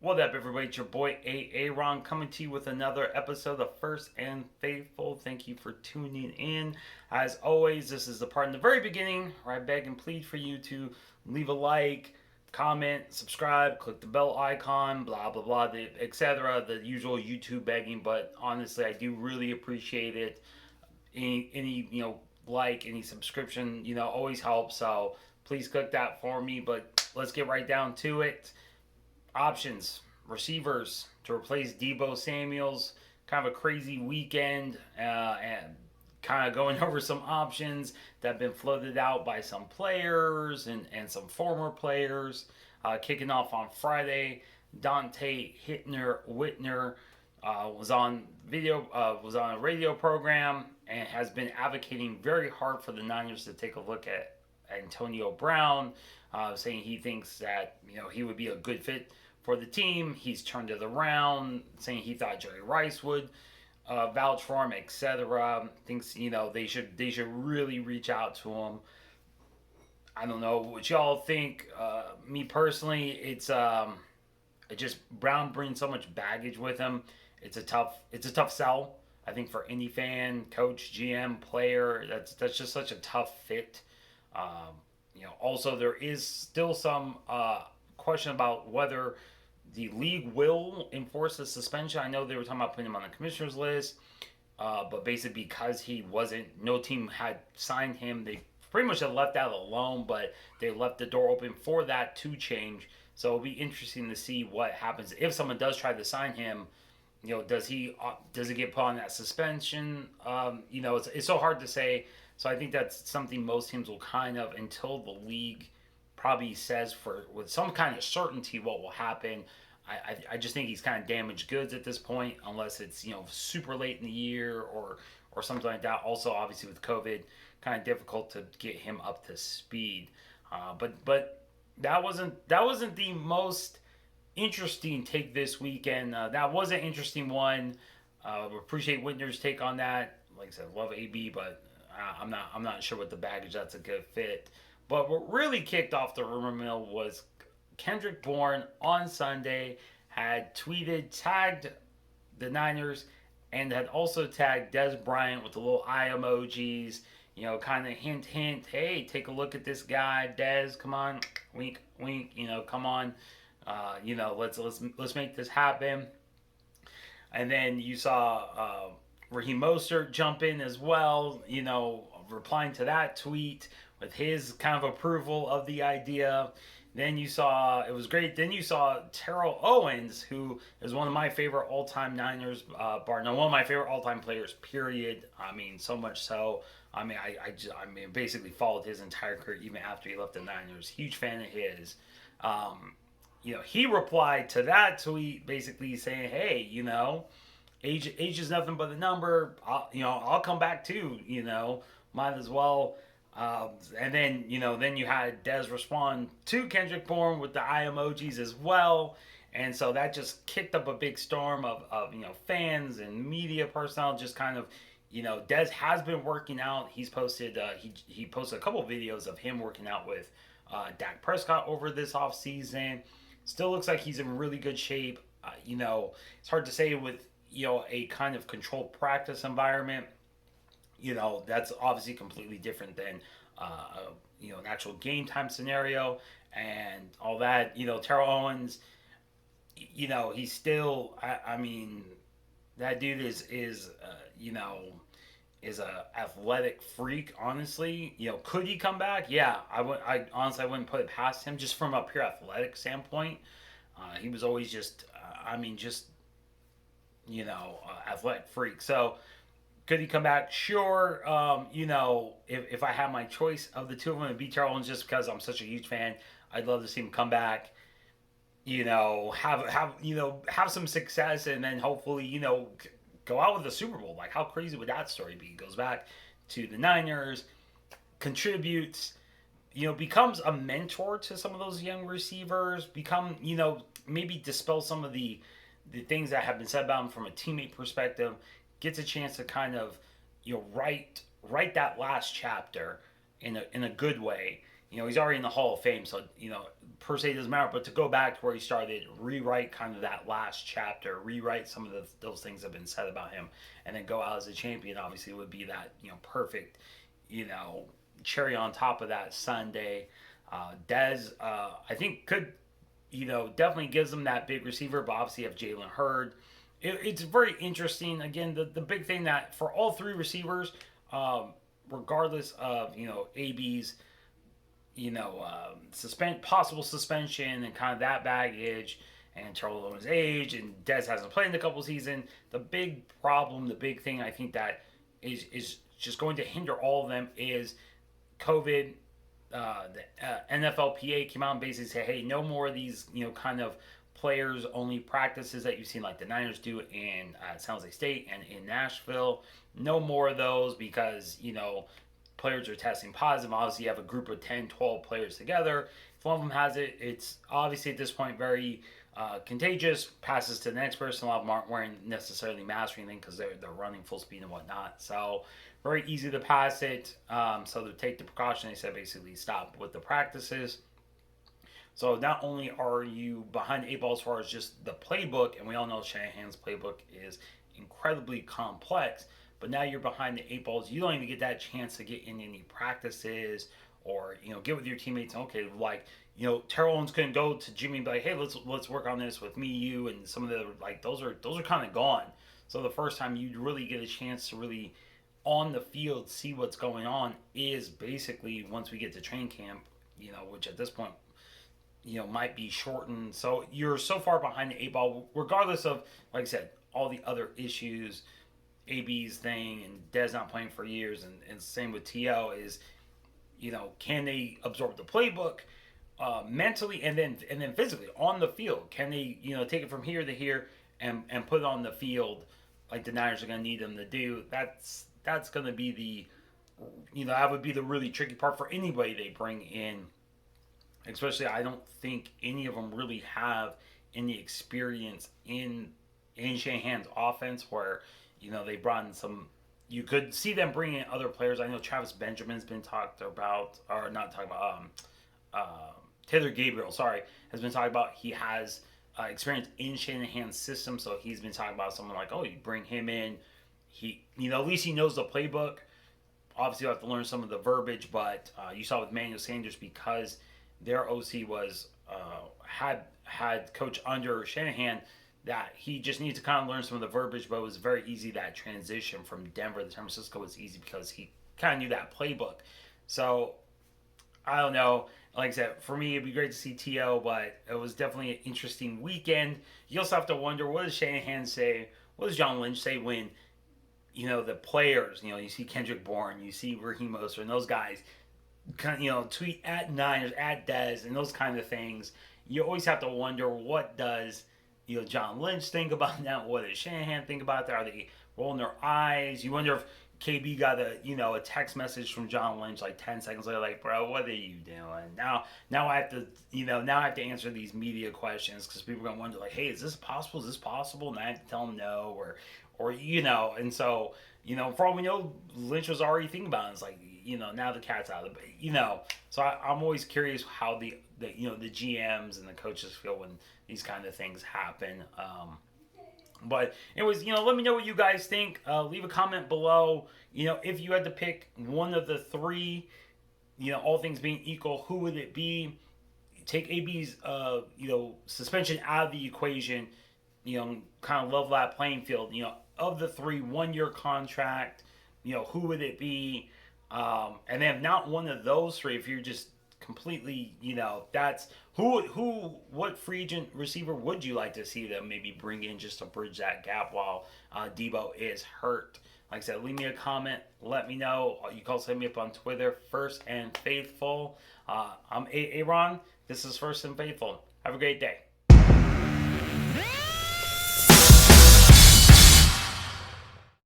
What up, everybody? It's your boy Aaron coming to you with another episode of First and Faithful. Thank you for tuning in. As always, this is the part in the very beginning where I beg and plead for you to leave a like, comment, subscribe, click the bell icon, blah blah blah, etc. The usual YouTube begging, but honestly, I do really appreciate it. Any like, any subscription, always helps. So please click that for me. But let's get right down to it. Options, receivers to replace Debo Samuels. Kind of a crazy weekend, and kind of going over some options that have been floated out by some players and some former players. Kicking off on Friday, Dante Whitner was on was on a radio program and has been advocating very hard for the Niners to take a look at Antonio Brown, saying he thinks that he would be a good fit for the team. He's turned it around, saying he thought Jerry Rice would vouch for him, etc. Thinks they should really reach out to him. I don't know what y'all think. Me personally, it just Brown brings so much baggage with him. It's a tough sell. I think for any fan, coach, GM, player, that's just such a tough fit. Also there is still some question about whether the league will enforce the suspension. I know they were talking about putting him on the commissioner's list, but basically because no team had signed him, they pretty much have left that alone, but they left the door open for that to change. So it'll be interesting to see what happens if someone does try to sign him. Does he get put on that suspension? It's so hard to say. So I think that's something most teams will kind of, until the league probably says with some kind of certainty what will happen. I just think he's kind of damaged goods at this point, unless it's super late in the year or something like that. Also, obviously with COVID, kind of difficult to get him up to speed. But that wasn't the most interesting take this weekend. That was an interesting one. Appreciate Whitner's take on that. Like I said, love AB, but I'm not sure what the baggage that's a good fit. But what really kicked off the rumor mill was Kendrick Bourne on Sunday had tagged the Niners, and had also tagged Dez Bryant with the little eye emojis. Kind of hint, hint. Hey, take a look at this guy, Dez. Come on, wink, wink. Come on. Let's make this happen. And then you saw Raheem Mostert jump in as well, replying to that tweet with his kind of approval of the idea. Then you saw, it was great. Then you saw Terrell Owens, who is one of my favorite all-time Niners, one of my favorite all-time players, period. I mean, so much so. I basically followed his entire career even after he left the Niners. Huge fan of his. He replied to that tweet basically saying, "Hey, age is nothing but a number. I'll come back too. Might as well." And then you had Dez respond to Kendrick Bourne with the eye emojis as well, and so that just kicked up a big storm of fans and media personnel. Just kind of, Dez has been working out. He's posted he posted a couple of videos of him working out with Dak Prescott over this off season. Still looks like he's in really good shape. It's hard to say with a kind of controlled practice environment. That's obviously completely different than an actual game time scenario and all that. Terrell Owens, he's still. I mean, that dude is a athletic freak. Honestly, could he come back? Yeah, I honestly I wouldn't put it past him just from a pure athletic standpoint. He was always just, athletic freak. So could he come back? Sure. If I had my choice of the two of them, it'd be Terrell Owens, just because I'm such a huge fan. I'd love to see him come back. Have some success, and then hopefully go out with the Super Bowl. Like, how crazy would that story be? Goes back to the Niners, contributes, becomes a mentor to some of those young receivers. Maybe dispel some of the things that have been said about him from a teammate perspective. Gets a chance to kind of write that last chapter in a good way. He's already in the Hall of Fame, so per se doesn't matter, but to go back to where he started, rewrite kind of that last chapter, rewrite some of those things that have been said about him, and then go out as a champion. Obviously, would be that perfect, cherry on top of that Sunday. Dez, I think could definitely gives them that big receiver, but obviously you have Jalen Hurd. It's very interesting. Again, the big thing that for all three receivers, regardless of AB's possible suspension and kind of that baggage, and Terrell Owens' age, and Dez hasn't played in a couple seasons. The big problem, the big thing I think that is just going to hinder all of them is COVID. The NFLPA came out and basically said, hey, no more of these, kind of players only practices that you've seen like the Niners do in San Jose State and in Nashville. No more of those because, players are testing positive. Obviously, you have a group of 10, 12 players together. If one of them has it, it's obviously at this point very contagious. Passes to the next person. A lot of them aren't wearing necessarily masks or anything because they're running full speed and whatnot. So very easy to pass it. So to take the precaution, they said basically stop with the practices. So not only are you behind the eight ball as far as just the playbook, and we all know Shanahan's playbook is incredibly complex, but now you're behind the eight balls. You don't even get that chance to get in any practices or get with your teammates. Okay, like Terrell Owens couldn't go to Jimmy and be like, hey, let's work on this with me, you, and some of the those are kind of gone. So the first time you really get a chance to really on the field see what's going on is basically once we get to training camp, which at this point might be shortened. So you're so far behind the eight ball, regardless of, like I said, all the other issues, AB's thing, and Dez not playing for years, and same with T.O. is, can they absorb the playbook mentally and then physically on the field? Can they, take it from here to here and put it on the field like the Niners are going to need them to do? That's going to be that would be the really tricky part for anybody they bring in. Especially, I don't think any of them really have any experience in Shanahan's offense where, they brought in some. You could see them bringing in other players. I know Travis Benjamin's been talked about, or not talked about. Taylor Gabriel, has been talked about. He has experience in Shanahan's system, so he's been talking about someone like, oh, you bring him in. He, at least he knows the playbook. Obviously, you have to learn some of the verbiage, but you saw with Manuel Sanders because their OC was had coach under Shanahan, that he just needs to kind of learn some of the verbiage, but it was very easy. That transition from Denver to San Francisco was easy because he kind of knew that playbook. So I don't know. Like I said, for me, it'd be great to see T.O., but it was definitely an interesting weekend. You also have to wonder, what does Shanahan say? What does John Lynch say when, the players, you see Kendrick Bourne, you see Raheem Mostert, and those guys, tweet at Niners, at Dez, and those kind of things. You always have to wonder, what does, John Lynch think about that? What does Shanahan think about that? Are they rolling their eyes? You wonder if KB got a text message from John Lynch like 10 seconds later, like, bro, what are you doing? Now I have to answer these media questions because people are gonna wonder, like, hey, is this possible? Is this possible? And I have to tell them no, or and so for all we know, Lynch was already thinking about it. It's like, now the cat's out of the bag, So I'm always curious how the GMs and the coaches feel when these kind of things happen. But anyways, let me know what you guys think. Leave a comment below. If you had to pick one of the three, all things being equal, who would it be? Take AB's, suspension out of the equation. Kind of level that playing field. Of the three, 1-year contract. Who would it be? And then if not one of those three, if you're just completely, that's what free agent receiver would you like to see them maybe bring in just to bridge that gap while Debo is hurt? Like I said, leave me a comment. Let me know. You can also hit me up on Twitter, First and Faithful. I'm Aaron. This is First and Faithful. Have a great day.